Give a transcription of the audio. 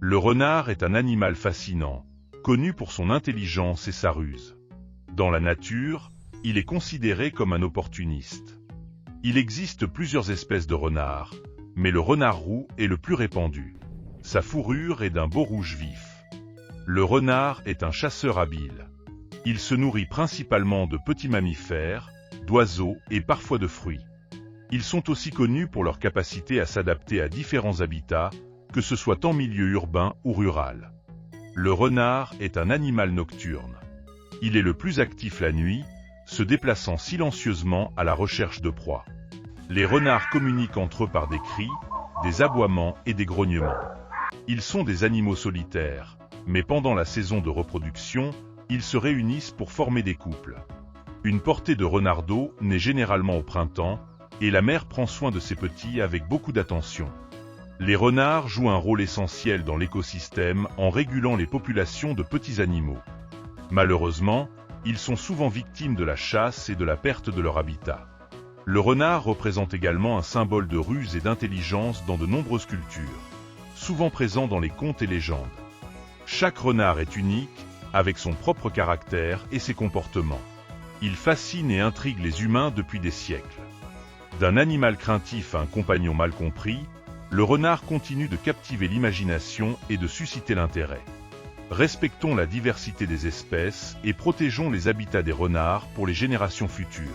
Le renard est un animal fascinant, connu pour son intelligence et sa ruse. Dans la nature, il est considéré comme un opportuniste. Il existe plusieurs espèces de renards, mais le renard roux est le plus répandu. Sa fourrure est d'un beau rouge vif. Le renard est un chasseur habile. Il se nourrit principalement de petits mammifères, d'oiseaux et parfois de fruits. Ils sont aussi connus pour leur capacité à s'adapter à différents habitats, que ce soit en milieu urbain ou rural. Le renard est un animal nocturne. Il est le plus actif la nuit, se déplaçant silencieusement à la recherche de proies. Les renards communiquent entre eux par des cris, des aboiements et des grognements. Ils sont des animaux solitaires, mais pendant la saison de reproduction, ils se réunissent pour former des couples. Une portée de renardeaux naît généralement au printemps, et la mère prend soin de ses petits avec beaucoup d'attention. Les renards jouent un rôle essentiel dans l'écosystème en régulant les populations de petits animaux. Malheureusement, ils sont souvent victimes de la chasse et de la perte de leur habitat. Le renard représente également un symbole de ruse et d'intelligence dans de nombreuses cultures, souvent présent dans les contes et légendes. Chaque renard est unique, avec son propre caractère et ses comportements. Il fascine et intrigue les humains depuis des siècles. D'un animal craintif à un compagnon mal compris, le renard continue de captiver l'imagination et de susciter l'intérêt. Respectons la diversité des espèces et protégeons les habitats des renards pour les générations futures.